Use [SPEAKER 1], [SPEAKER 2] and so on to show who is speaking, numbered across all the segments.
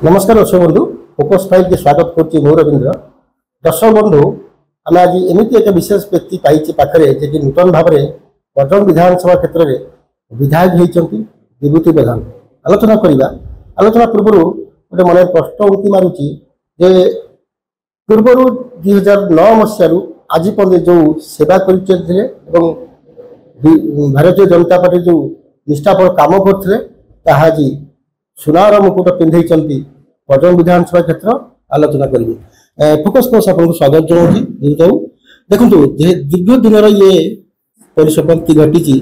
[SPEAKER 1] नमस्कार दर्शक बंधु फोकस फाइल के स्वागत करुच्ची मु रवींद्र। दर्शक बंधु आम आज एमती एक विशेष व्यक्ति पाई पाखे जे नूतन भाव में बरजंग विधानसभा क्षेत्र में विधायक होती विभूति प्रधान आलोचना करवा। आलोचना पूर्व गोटे मन प्रश्न उठी मारुची जे पूर्व 2009 मसीह आज पर्यटन जो सेवा करते भारतीय जनता पार्टी जो निष्ठापर कम करते आज सुनार मुकुट पिंधे बरजंग विधानसभा क्षेत्र आलोचना करेंगे। फोकस कोर्स आपको स्वागत जनाऊँ। देखो दीर्घ दिन ये परिसमाप्ति घटी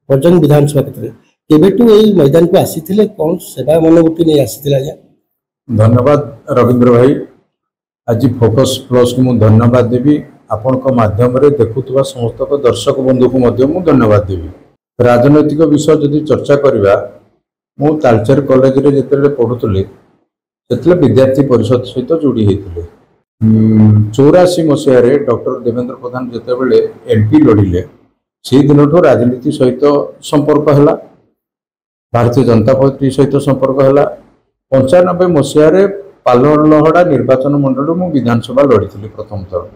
[SPEAKER 1] बरजंग विधानसभा क्षेत्र केवेटू यही मैदान को आसी कौन सेवा मनोवृत्ति नहीं आसी आज्ञा?
[SPEAKER 2] धन्यवाद रवींद्र भाई। आज फोकस प्लस को मुझे धन्यवाद देवी। आपण माध्यम देखुवा समस्त दर्शक बंधु को धन्यवाद देवी। राजनैतिक विषय जदि चर्चा करवा मु तालचेर कॉलेज रे जिते पढ़ुली से विद्यार्थी परिषद सहित जोड़ी होते 84 मसीह डॉक्टर देवेंद्र प्रधान जितेबले एमपी लड़िले से दिन राजनीति सहित संपर्क है, भारतीय जनता पार्टी सहित संपर्क है। 95 मसीह पालहड़ा निर्वाचन मंडल मु विधानसभा लड़ी प्रथम थर।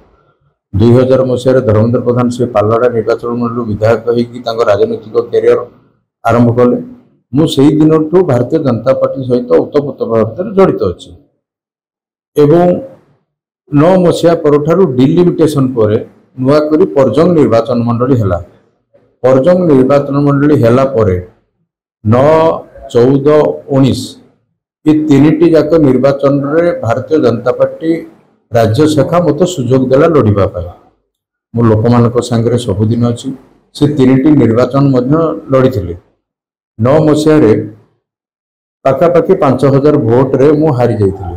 [SPEAKER 2] 2000 मसीह धर्मेंद्र प्रधान से पालहड़ा निर्वाचन मंडल विधायक होकर राजनैतिक कैरियर आरंभ कले। मुझे दिन भारतीय जनता पार्टी सहित ओतप्रोत भाव जड़ित अच्छी एवं 9 मसीहा पर डिलिमिटेशन पर नुआक बरजंग निर्वाचन मंडली है। बरजंग निर्वाचन मंडली है 9, 14, 19 ये 3टी जाक निर्वाचन रे भारतीय जनता पार्टी राज्य शाखा मत सुजोग देला लड़ाई। मो लोक मान सांगे सबुदिन अच्छी से 3टी निर्वाचन लड़ी 9 मसीह पाखापाखि 5000 भोट रे मु हारी जाइथिली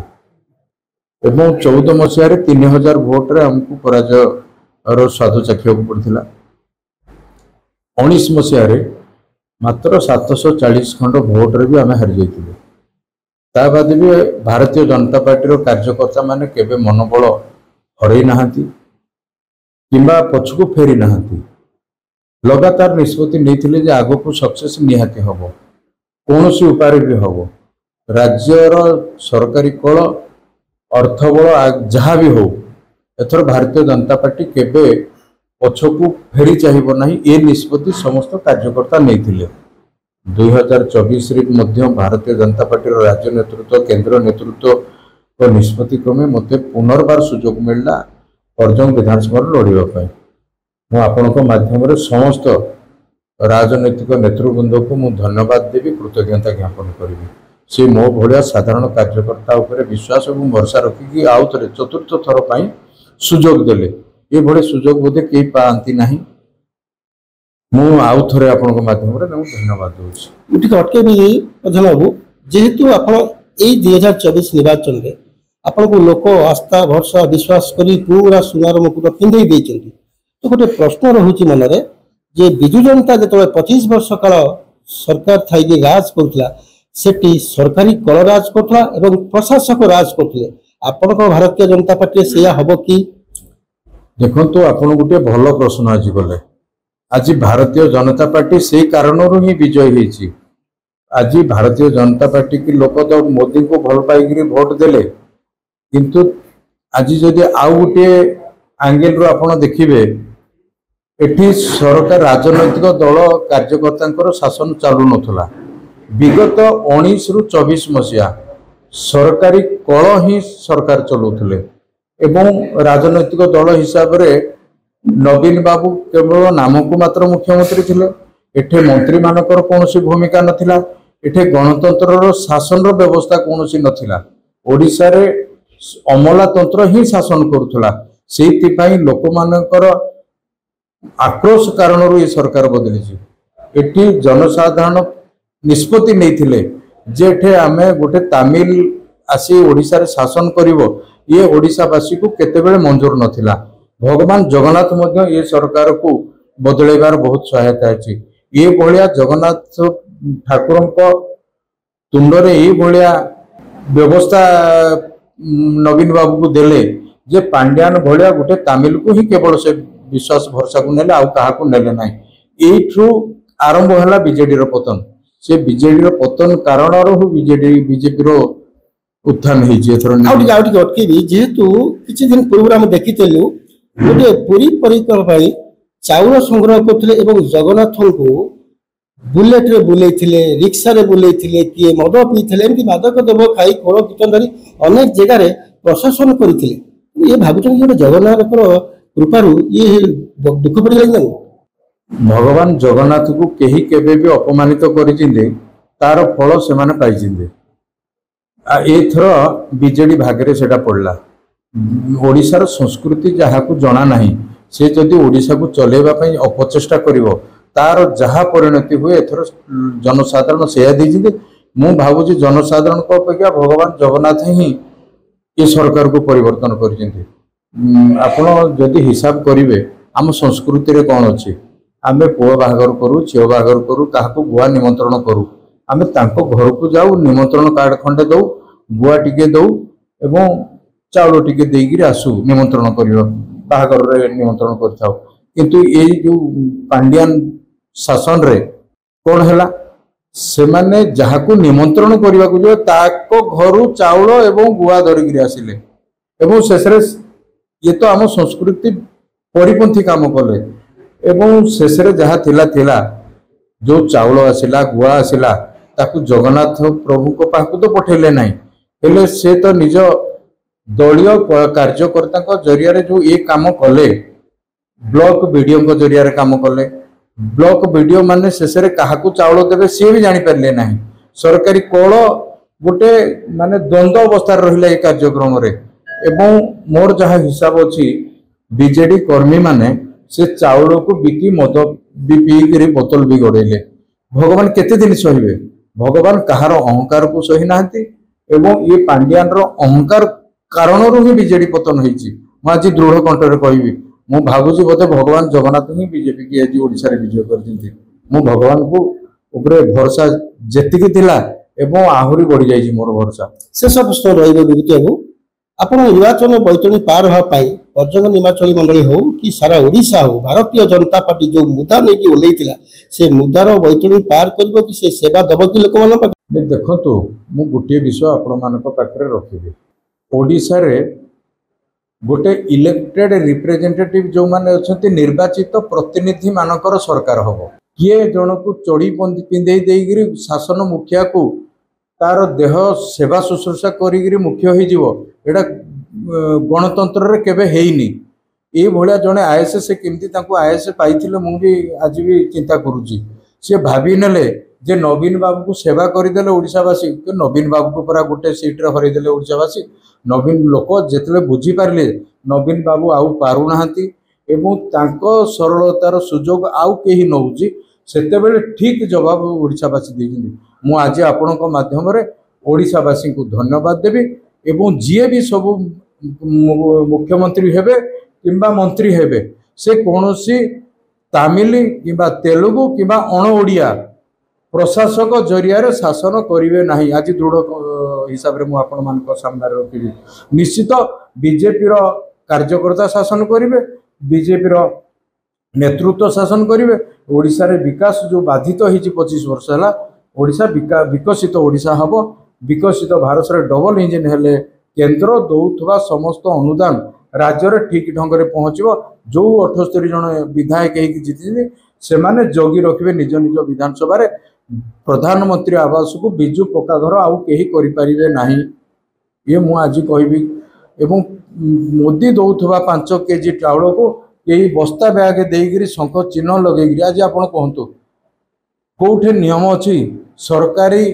[SPEAKER 2] एवं 14 मसीह 3000 भोट रे हमको पराजय स्वाद चाखिया पड़ता। 19 मसीह मात्र 740 खंड भोट रे भी आम हारी जाइथिलु। ता बाद भी भारतीय जनता पार्टी कार्यकर्ता माने केबे मनोबल हरई नाहांती किंबा पछकु फेरी नाहांती। लगातार निष्पत्ति नहीं आग को सक्सेस निहाती हम कौन उपाय भी हम राज्यर सरकारी कल अर्थबल जहाँ भी हो एथर भारतीय जनता पार्टी केबे पछकु फेरी चाहिए ना ये निष्पत्ति समस्त कार्यकर्ता नहीं। 2024 भारतीय जनता पार्टी राज्य नेतृत्व केंद्र नेतृत्व निष्पत्ति क्रमे मत पुनर्बार सुजोग मिलला बरजंग विधानसभा लड़ाई। मु आपनको माध्यम समस्त राजनैतिक नेतृवृंद को मु धन्यवाद देवी, कृतज्ञता ज्ञापन करी। से मो भाया साधारण कार्यकर्ता उपर विश्वास और भरोसा रखिकी आउ थे चतुर्थ थर पर सुजोग देले। ये भले सुजोग बोधे कई पाती ना। मु आउ थे आपण माध्यम धन्यवाद दूसरी
[SPEAKER 1] अटके बाबू जेहेतु आप 2024 निर्वाचन में आपको लोक आस्था भरोसा विश्वास करी पूरा सुनार मुकुट पिंधे देते। तो गोटे प्रश्न रोचे मनरे जे विजु जनता जो 25 वर्ष काल सरकार थी राज करुला सेठी सरकारी कल राज करुला एवं प्रशासक राज करते आपण भारतीय जनता पार्टी से हम कि?
[SPEAKER 2] देखो तो आपन गोटे भल प्रश्न आज गले। आज भारतीय जनता पार्टी से कारण ही विजय होती। आज भारतीय जनता पार्टी की लोक तो मोदी को भल पाई भोट देले किंतु आज जदि आउ गोटे एंगल रू आप देखिए एठी सरकार राजनैतिक दल कार्यकर्ता शासन चालू नथला। विगत 19 रु 24 मसीहा सरकारी कल ही सरकार चलाउथिले एवं राजनैतिक दल हिसाब रे नवीन बाबू केवल नाम को मात्र मुख्यमंत्री थिले। एठे मंत्री मानकर कोनोसी भूमिका नथिला। एठे गणतंत्र शासन व्यवस्था कोनोसी नथिला। ओडिसा रे अमलातंत्र ही शासन करुथला। सेति पई लोक मानकर आक्रोश कारण ये सरकार बदली। एटी जनसाधारण निष्पत्ति नहीं जे आमे गोटे तमिल आसी ओडिशा रे शासन करिवो ये ओडिशावासी को केतेबेले मंजूर नथिला। भगवान जगन्नाथ मध्य ये सरकार को बदलेबार बहुत सहायता अछि। ये भलिया जगन्नाथ ठाकुर तुंडरे ये भलिया व्यवस्था नवीन बाबू को देले जे पांड्यान भलिया गोटे तमिल को ही केवल से विश्वास भरोसा को नेले आउ कहा को नेले नाही। एठू आरंभ है बीजेडी पतन। से बीजेडी पतन कारण बीजेपी उत्थान होइछि एथरो
[SPEAKER 1] आउ टिके अटकेबी जेहेतु किछि दिन पूर्व हम देखिथिलु गोटे पुरी परिक्रमा पाई चाउल संग्रह करथिले एवं जगन्नाथଙ୍କୁ बुलेट रे बुलेइथिले रिक्शा रे बुलेइथिले किए मद पीथिले एमती मादक द्रव्य खाई कोल कीर्तन धरी अनेक जगह रे प्रशासन करथिले ये भाबुछन जे जगन्नाथकर कृपारू ये दुख पड़ी गई
[SPEAKER 2] भगवान जगन्नाथ को केही केबे भी अपमानित करिजिंदे तार फल से माने पाइजिंदे एथर बीजेडी भागरे सेटा पड़ला ओडिशार संस्कृति जहाँ को जना नहीं से जदि ओडिशा को चलेबा पई अपचेष्टा करिवो तार जहाँ परिणति हुए एथर जनसाधारण सेया दीजिंदे मु भाबुची जनसाधारण को अपेक्षा भगवान जगन्नाथ ही ये सरकार को परिवर्तन करिजिंदे आपण जदि हिसाब करिवे आम संस्कृति रे कोन अछि आमे पुओ बाहागर करू झियो बाहागर करू ताहाको गुआ निमंत्रण करू आमे तांको घर को जाऊ निमंत्रण कार्ड खंडे दऊ गुआ टिके दऊ एवं चाउल टिके देगिरी आसू निमंत्रण करियो बाहागर रे निमंत्रण करथाउ किंतु ए जो पांड्यान शासन रे कोन हैला से माने जहाको निमंत्रण करबा को जो ताको घरु चाउल एवं गुआ धरिगिरी आसिले एवं शेषरे ये तो आम संस्कृति परिपंथी काम कले एवं शेषरे जहा थिला थिला जो चाउल आसिला गुआ आसिला ताकू जगन्नाथ प्रभु को पाखु तो पठेले नहीं हेले से तो निज दलीय कार्यकर्ता जरिया जो ये काम कले ब्लॉक वीडियो जरिया काम कले ब्लॉक वीडियो माने शेषरे काहाकू चाउल देवे सी भी जानी पारले नहीं सरकारी कल गोटे माने द्वंद्व अवस्था रहिला ए कार्यक्रम रे एवं मोर जहाँ हिसाब अच्छी बीजेडी कर्मी माने से चाउल को बिकी मद भी पीकरी बोतल भी गड़ेले भगवान केते दिन सहिबे भगवान कहार अहंकार को सही नाहंती एवं ये पांड्यान रो अहंकार कारण ही बीजेडी पतन होइछि आज दृढ़ कंठरे कहबी मु भाबुची बोधे भगवान जगन्नाथ ही बीजेपी की आज ओडिशा रे विजय करथिंती मु भगवान को ऊपर भरोसा जेतिकी थिला एवं आहुरी बढ़ी जाइछि मोर भरोसा
[SPEAKER 1] से सब प्रश्न रहिबे विभूति बाबू आपण निर्वाचन बैतरणी पार होगा पाई पर्यटन निर्वाचन मंडली हो कि सारा ओडिशा हो भारतीय जनता पार्टी जो मुद्दा नहीं ओल्लैथिला से मुद्दार बैतरणी पार करिवो कि से सेवा दब कि लोक मान
[SPEAKER 2] देखंतु मु गोटे विषय आपण मानक पाखरे रखिबे ओडिशा रे गोटे इलेक्टेड रिप्रेजेंटेटिव जो माने अछंती निर्वाचित प्रतिनिधि मानकर सरकार हबो किए जन को चोड़ी पिंदे देगिरी शासन मुखिया को तार देह सेवा शुश्रूषा करी मुख्य हो एटा गणतंत्र रे केबे हेइनी ए भलिया जने आईएस से केमती तांको आईएस पाइथिले मु भी आज भी चिंता करूची से भाबी नेले जे नवीन बाबू को सेवा करदेले ओडिशावासी नवीन बाबू को पूरा गोटे सीट रे हरैदेले ओडिशावासी नवीन लोक जेतले बुझी पारले नवीन बाबू आउ पारु नाहंती एवं तांको सरलतार सुजोग आउ केही नउची सेतेबेले ठीक जवाब ओडिशावासी देइजिंदी मु आज आपणक माध्यम रे ओडिशावासी को धन्यवाद देबी एवं जीए भी सब मुख्यमंत्री हेबे किंबा मंत्री हेबे से कौनसी तामिल किंबा तेलुगु किंबा अण ओडिया प्रशासक जरिया शासन करेंगे ना आज दृढ़ हिसाब से मुझे सामने रखी निश्चित बीजेपी कार्यकर्ता शासन करेंगे बीजेपी नेतृत्व शासन करेंगे ओडिशा रे विकास जो बाधित होती 25 वर्ष है ओडिशा विकसित ओडिशा हम विकसित भारत रे डबल इंजिन हेले केंद्र दौथवा समस्त अनुदान राज्य रे ठीक ढंग से पहुँचो जो 78 जन विधायक जीति से माने जगी रखिए निज निज विधानसभा रे प्रधानमंत्री आवास को बिजु पक्का घर आउ कहीं करें ना ये मु आज कहबी एवं मोदी दौथवा 5 केजी चाउल को यही बस्ता बैग देकर शंख चिन्ह लगे आज आप कहतु कौटे नियम अच्छी सरकारी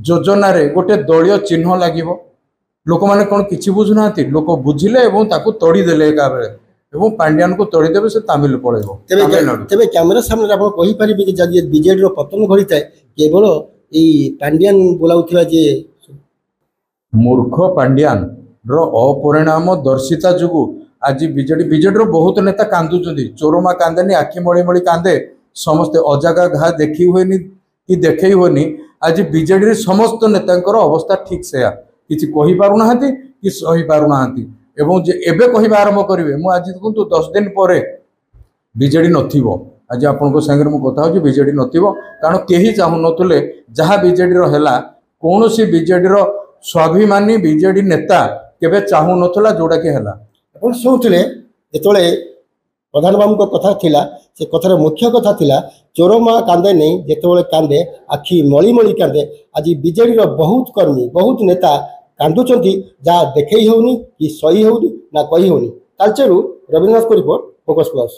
[SPEAKER 2] योजना रे गोटे दलीय चिन्ह लगे लोक मैंने कौन किसी बुझुना लोक बुझिले ताकू तोड़ीदेले एका बेले एवं पांड्यान को तोड़ीदेवे से तामिल पड़ेबो
[SPEAKER 1] तेबे कैमरा सामने आप कहि परिबे कि जदि बीजेडी रो पतन घड़ी थाए केवल ई पांड्यान बोलाउथिबा जे
[SPEAKER 2] मूर्ख पांड्यान रो अपरिणाम दर्शिता जुगु आज बीजेडी रो बहुत नेता कांदुचंदी चोरमा कांदेनी आखि मळी मळी कांदे समस्त अजागा घा देखी हुएनी कि देखई हुएनी आज बीजेडी रे समस्त नेतांकर अवस्था ठीक सेया किछि कहि पारु नाहंती कि सही पारु नाहंती एवं जे एबे कहबा आरंभ करिवे मु आज देखंतु 10 दिन परे बीजेडी नथिबो आज आपनको संगे मु कथा होछि बीजेडी नथिबो कारण केही चाहु नथुले जहा बीजेडी रो हैला कोनोसी बीजेडी रो स्वाभिमानी बीजेडी नेता केबे चाहू नथला जोड़ा के हला।
[SPEAKER 1] ଆପଣ ଶୁଣୁଥିଲେ ଯେତେବେଳେ ପ୍ରଧାନ ବାବୁଙ୍କ କଥା ଥିଲା ସେ କଥାର ମୁଖ୍ୟ କଥା ଥିଲା ଚୋରମା କାନ୍ଦେ ନେଇ ଯେତେବେଳେ କାନ୍ଦେ ଆଖି ମଳି ମଳି କାନ୍ଦେ। ଆଜି ବିଜେଡିର ବହୁତ କର୍ମୀ ବହୁତ ନେତା କାନ୍ଦୁଛନ୍ତି, ଯାହା ଦେଖେଇ ହେଉନି କି ସହି ହେଉନି ନା କହି ହେଉନି। ତାଳଚେରରୁ ରବୀନ୍ଦ୍ରନାଥଙ୍କ ରିପୋର୍ଟ, ଫୋକସ୍ ପ୍ଲସ୍।